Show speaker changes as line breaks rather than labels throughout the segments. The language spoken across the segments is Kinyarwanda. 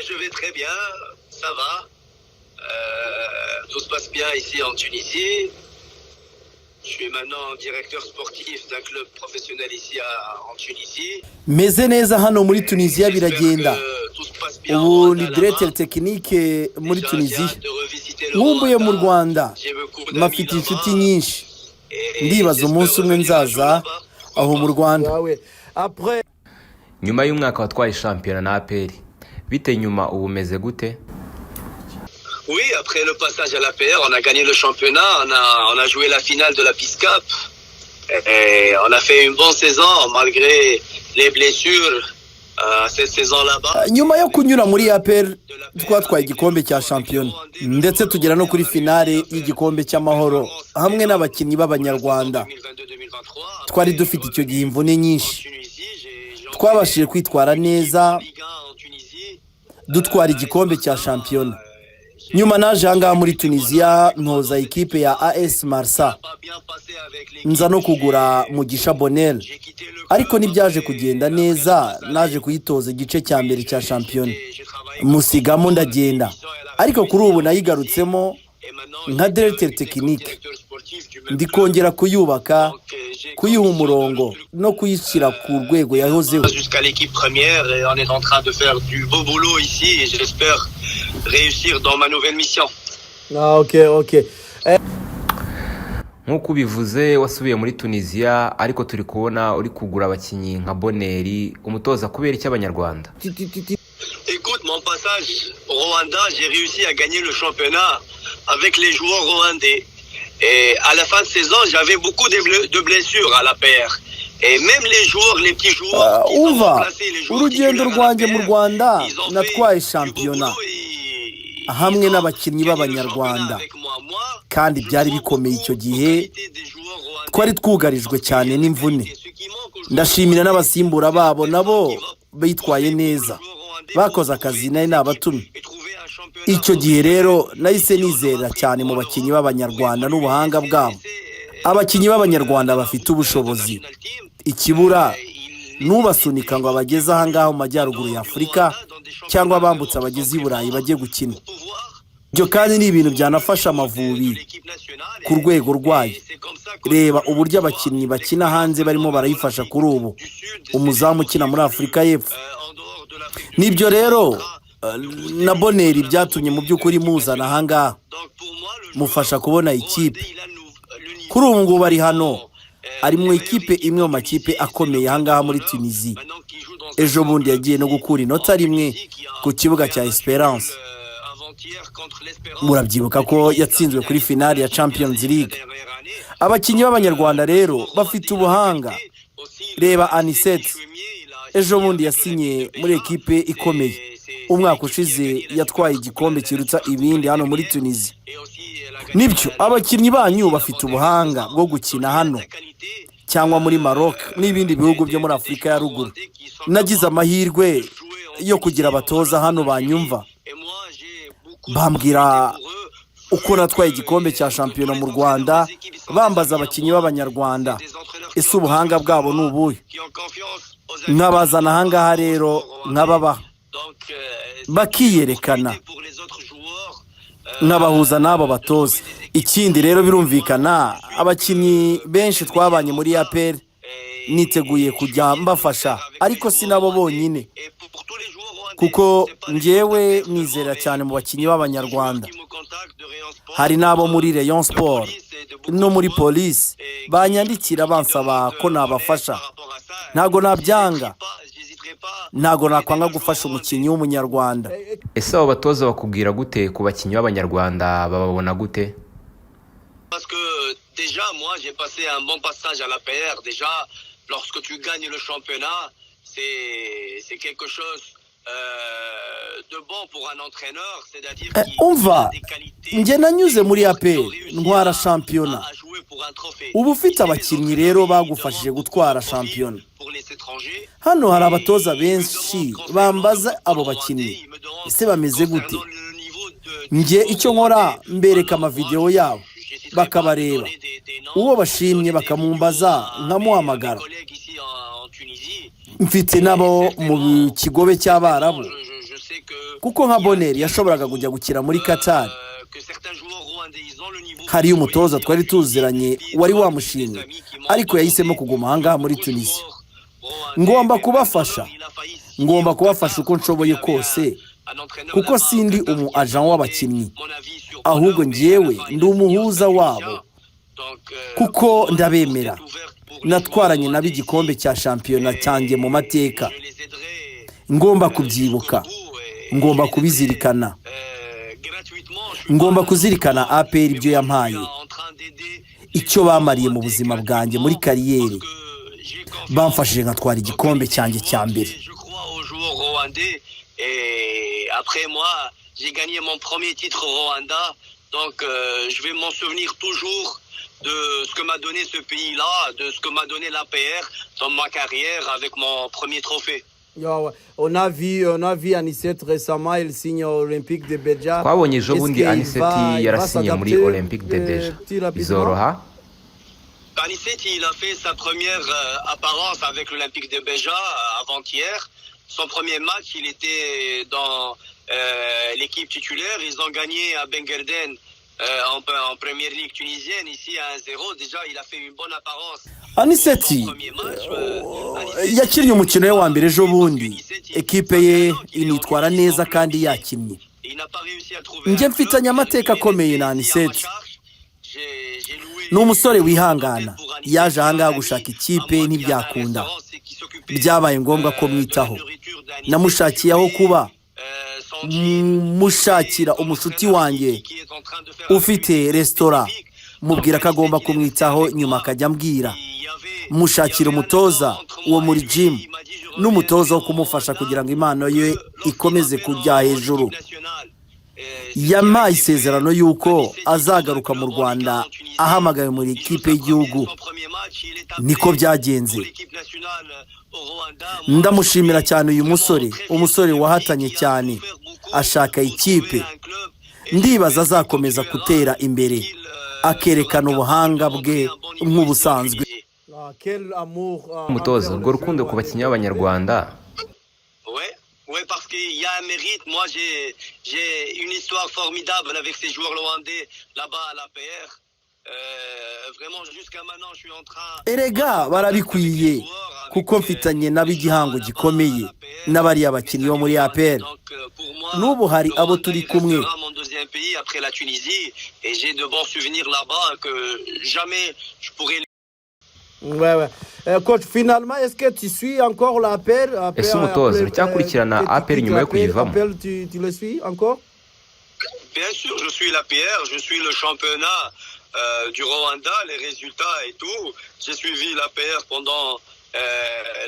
je vais très bien, ça va. Tout se passe bien ici en Tunisie. Je suis maintenant directeur sportif d'un club professionnel ici en Tunisie.
meze neza hano muri Tunisia biragenda. Ubu ni directeur technique muri Tunisie. Nkumbuye mu Rwanda. Mafite inshuti nyinshi. Ndibaza umunsi umwe nzaza aho mu Rwanda.
Nyuma y'umwaka watwaye shampiyona na APR, bite nyuma ubu meze gute?
Oui, après le passage à l'APR, on a gagné le championnat, on a joué la finale de la Peace Cup et on a fait une bonne saison malgré les blessures cette saison là-bas.
Nyuma yo kunyura muri APR twatwaye igikombe cya shampiyona ndetse tugera no kuri finale y'igikombe cy'amahoro hamwe n'abakinnyi b'abanyarwanda. Twari dufite icyo gihe imvune nyinshi. Twabashije kwitwara neza dutwara igikombe cya shampiyona. Nyuma naje hangaha muri Tunisia ntoza ikipe ya AS Marsa. Nza no kugura Mugisha Bonel. Ariko nibyaje kugenda neza, naje kuyitoza igice cya mbere cya shampiyona. Musigamo ndagenda. Ariko kuri ubu nayigarutsemo nka directeur technique. Ndikongera kuyubaka, kuyiha umurongo no kuyishyira ku rwego yahozeho.
Jusqu'à l'équipe première et on est en train de faire du beau boulot ici et j'espère réussir dans ma nouvelle mission.
Okay.
Nkuko ubivuze wasubiye muri Tunisia ariko turi kubona uri kugura abakinyi nka Boneri, umutoza kubera iki abanyarwanda?
Écoute, mon passage au Rwanda, j'ai réussi à gagner le championnat avec les joueurs rwandais. Et à la fin de saison, j'avais beaucoup de blessures à la paire. Et même les joueurs, les petits joueurs, ils ont remplacé les joueurs
urugendo rwanjye mu Rwanda natwaye shampiyona hamwe n'abakinnyi b'abanyarwanda kandi byari bikomeye icyo gihe. Twari twugarijwe cyane n'imvune. Ndashimira n'abasimbura babo nabo bitwaye neza, bakoze akazi nari nabatumye. Icyo gihe rero nahise nizera cyane mu bakinnyi b'abanyarwanda n'ubuhanga bwabo. Abakinnyi b'abanyarwanda bafite ubushobozi, ikibura nubasunika ngo abageze aha ngaho mu majyaruguru ya Afurika cyangwa bambutse abageze i Burayi bajye gukina. Ibyo kandi ni ibintu byanafasha Amavubi ku rwego rwayo. Reba uburyo abakinnyi bakina hanze barimo barayifasha kuri ubu, umuzamu ukina muri Afurika y'Epfo. Nibyo rero na Boneri byatumye mu by'ukuri muzana aha ngaha, mufasha kubona ikipe. Kuri ubu ngubu ari hano, ari mu ikipe imwe mu makipe akomeye aha ngaha muri Tunisie. Ejo bundi yagiye no gukura inota rimwe ku kibuga cya Esperance. Murabyibuka ko yatsinzwe kuri finale ya Champions League. Abakinnyi b'abanyarwanda rero bafite ubuhanga. Reba Anisette, ejo bundi yasinye muri ekipe ikomeye. Umwaka ushize yatwaye igikombe kirutsa ibindi hano muri Tunisie. Nibyo abakinnyi banyu bafite ubuhanga bwo gukina hano cyangwa muri Maroc n'ibindi bihugu byo muri Afurika ya ruguru. Nagize amahirwe yo kugira abatoza hano banyumva, bambwira uko natwaye igikombe cya shampiyona mu Rwanda, bambaza abakinnyi b'abanyarwanda ese ubuhanga bwabo ni ubuhe. Nkabazana aha ngaha rero nkababaha bakiyerekana, nkabahuza n'abo batoza. Ikindi rero birumvikana abakinnyi benshi twabanye muri APR niteguye kujya mbafasha, ariko sinabo bonyine kuko njyewe nizera cyane mu bakinnyi b'abanyarwanda. Hari n'abo muri Rayon Sport no muri Police banyandikira bansaba ko nabafasha. Ntago nabyanga, ntago nakwanga gufasha umukinnyi w'umunyarwanda.
Ese abo batoza bakubwira gute ku bakinnyi b'abanyarwanda, bababona gute?
Parce que déjà moi j'ai passé un bon passage à l'APR. Déjà lorsque tu gagnes le championnat, c'est quelque chose de bon pour un entraîneur, c'est-à-dire
umva nge nanyuze muri APR ntwara shampiyona. Ubu ufite abakinnyi rero bagufashije gutwara shampiyona. Hano hari abatoza benshi bambaza abo bakinnyi ese bameze gute. Nge icyo nkora mbereka amavideo yabo bakabareba, uwo bashimye bakamumbaza nkamuhamagara. Mfite nabo mu kigobe cy'Abarabu kuko nka Bonheur yashoboraga kujya gukina muri Qatar. Hariyo umutoza twari tuziranye wari wamushimye, ariko yahisemo kuguma ahangaha muri Tunisia. Ngomba kubafasha uko nshoboye kose, kuko sindi umu agent w'abakinnyi, ahubwo njyewe ndi umuhuza wabo, kuko ndabemera. Natwaranye nabo igikombe cya shampiyona cyanjye mu mateka, ngomba kubyibuka, ngomba kubizirikana, ngomba kuzirikana APR ibyo yampaye, icyo bamariye mu buzima bwanjye muri kariyeri, bamfashije nkatwara igikombe cyanjye cya mbere.
Après moi, j'ai gagné mon premier titre au Rwanda, donc je vais m'en souvenir toujours de ce que m'a donné ce pays-là, de ce que m'a donné l'APR dans ma carrière avec mon premier trophée.
On a vu Anicet récemment, il signe au Olympique de Béja.
Twabonye ejo bundi Anicet yarasinye muri Olympique de Béja. Bizoroha?
Anicet, il a fait sa première apparence avec l'Olympique de Béja avant-hier. Son premier match, il était dans l'équipe titulaire. Ils ont gagné à Bengerden en première ligue tunisienne, ici à 1-0. Déjà, il a fait une bonne apparence.
Anicet yakinnye umukino we wa mbere ejo bundi, ekipe ye initwara neza kandi yakinnye. Njye mfitanye amateka akomeye na Anicet. Ni umusore wihangana, yaje ahangaha gushaka ikipe ntibyakunda, byabaye ngombwa ko mwitaho. Namushakiye aho kuba, mushakira umushuti wanjye ufite resitora, mubwira ko agomba kumwitaho, nyuma akajya ambwira. Mushakira umutoza uwo muri gym n'umutoza wo kumufasha kugira ngo impano ye ikomeze kujya hejuru. Yampaye isezerano yuko azagaruka mu Rwanda ahamagaye muri ikipe y'igihugu. Niko byagenze. Ndamushimira cyane uyu umusore wahatanye cyane, ashaka ikipe. Ndibaza azakomeza gutera imbere, akerekana ubuhanga bwe nk'ubusanzwe.
Umutoza, urwo rukundo ku bakinnyi b'Abanyarwanda?
Oui, parce qu'il y a un mérite. Moi, j'ai une histoire formidable avec ces joueurs rwandais là-bas à l'APR. Vraiment, jusqu'à maintenant, je suis en train...
Erega barabikwiye, kuko mfitanye n'abigihango gikomeye n'abari abakinnyi bo muri APR. N'ubu hari abo turi kumwe.
Mon deuxième pays après la Tunisie, et j'ai de bons souvenirs là-bas que jamais je pourrais...
Ouais. Coach, finalement, est-ce que tu suis encore l'APR?
Ese umutoza uracyakurikirana APR nyuma yo kuyivamo?
Tu le suis encore?
Bien sûr, je suis l'APR, je suis le championnat du Rwanda, les résultats et tout. J'ai suivi l'APR pendant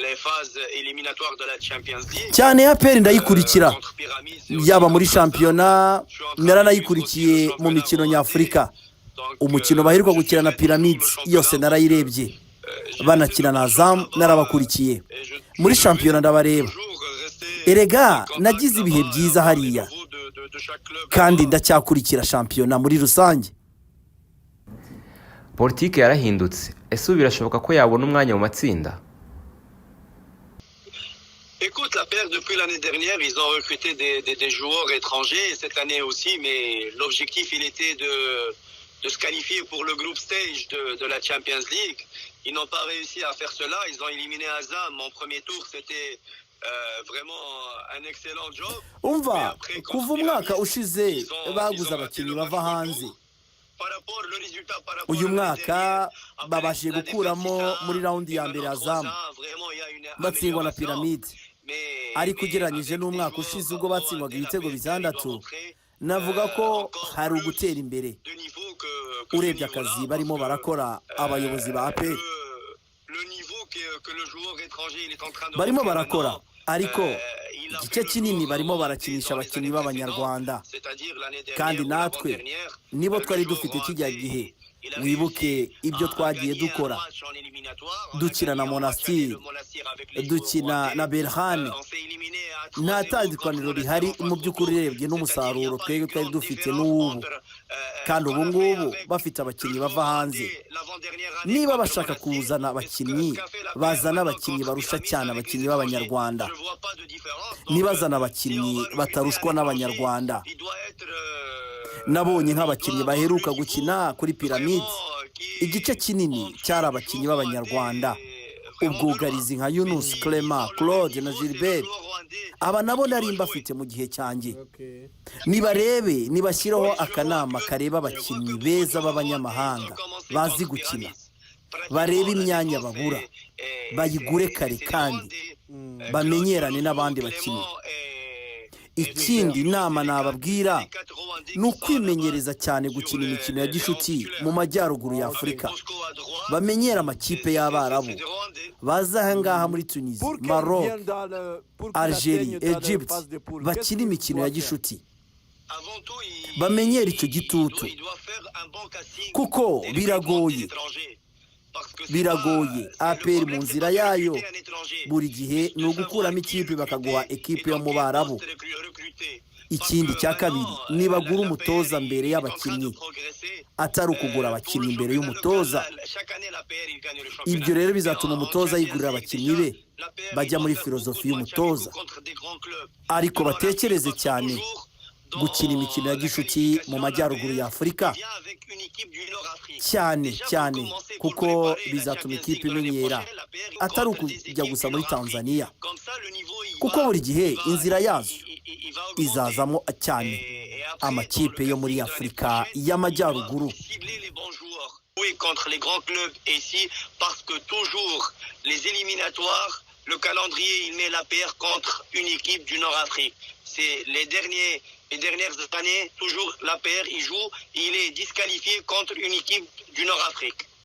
les phases éliminatoires de la Champions League.
Cyane APR ndayikurikira, yaba muri shampiyona, naranayikurikiye mu mikino nyafurika. Umukino baheruka gukina na Pyramids yose narayirebye, banakina na Azam narabakurikiye. Muri shampiyona ndabareba. Erega nagize ibihe byiza hariya, kandi ndacyakurikira shampiyona muri rusange.
Politike yarahindutse, ese ubu birashoboka ko yabona umwanya mu matsinda?
Écoute, la paire, depuis l'année dernière, ils ont recruté des joueurs étrangers, cette année aussi, mais l'objectif, il était de se qualifier pour le group stage de la Champions League. Ils n'ont pas réussi à faire cela, ils ont éliminé Azam. Mon premier tour, c'était vraiment un excellent job.
Umva, kuva umwaka ushize baguze abakinnyi bava hanze. Uyu mwaka babashije gukuramo muri raundi ya mbere Azam, batsindwa na Pyramids. Ariko ugereranyije n'umwaka ushize ubwo batsindwaga ibitego 6, navuga ko hari ugutera imbere. Urebye akazi barimo barakora abayobozi ba APR, barimo barakora, ariko igice kinini barimo barakinisha abakinnyi b'Abanyarwanda, kandi natwe nibo twari dufite kijya gihe. Wibuke ibyo twagiye dukora, dukina na Monastir, dukina na Berhane. Nta tandukaniro rihari mu by'ukuri urebye n'umusaruro twari dufite n'ubu. kandi ubu ngubu bafite abakinnyi bava hanze. Niba bashaka kuzana abakinnyi, bazana abakinnyi barusha cyane abakinnyi b'abanyarwanda, nibazana abakinnyi batarushwa n'abanyarwanda. Nabonye nk'abakinnyi baheruka gukina kuri Pyramids, igice kinini cyari abakinnyi b'abanyarwanda, ubwugarizi nka Yunus, Clement, Claude na Gilbert. Aba nabo nari mbafite mu gihe cyanjye. Nibarebe, nibashyiraho akanama kareba abakinnyi beza b'abanyamahanga bazi gukina, barebe imyanya babura, bayigure kare kandi bamenyerane n'abandi bakinnyi. Ikindi inama nababwira ni ukwimenyereza cyane gukina imikino ya gishuti mu majyaruguru ya Afurika. Bamenyera amakipe y'Abarabu, baza aha ngaha muri Tunisie, Maroc, Algeria, Egypt, bakina imikino ya gishuti. Bamenyera icyo gitutu kuko biragoye. APR mu nzira yayo buri gihe ni ugukuramo ikipe bakaguha ekipe yo mu Barabu. Ikindi cya kabiri, nibagura umutoza mbere y'abakinnyi, atari ukugura abakinnyi mbere y'umutoza. Ibyo rero bizatuma umutoza yigurira abakinnyi be bajya muri filozofi y'umutoza, ariko batekereze cyane gukina imikino ya gishuti mu majyaruguru ya Afurika cyane kuko bizatuma ikipe imenyera, atari ukujya gusa muri Tanzania, kuko buri gihe inzira yazo izazamo cyane amakipe yo muri Afurika y'amajyaruguru.
Contre les grands clubs ici parce que toujours les éliminatoires, le calendrier il met la paire contre une équipe du Nord-Afrique. C'est les dernières années, toujours la paire il joue, il est disqualifié contre une équipe du Nord-Afrique.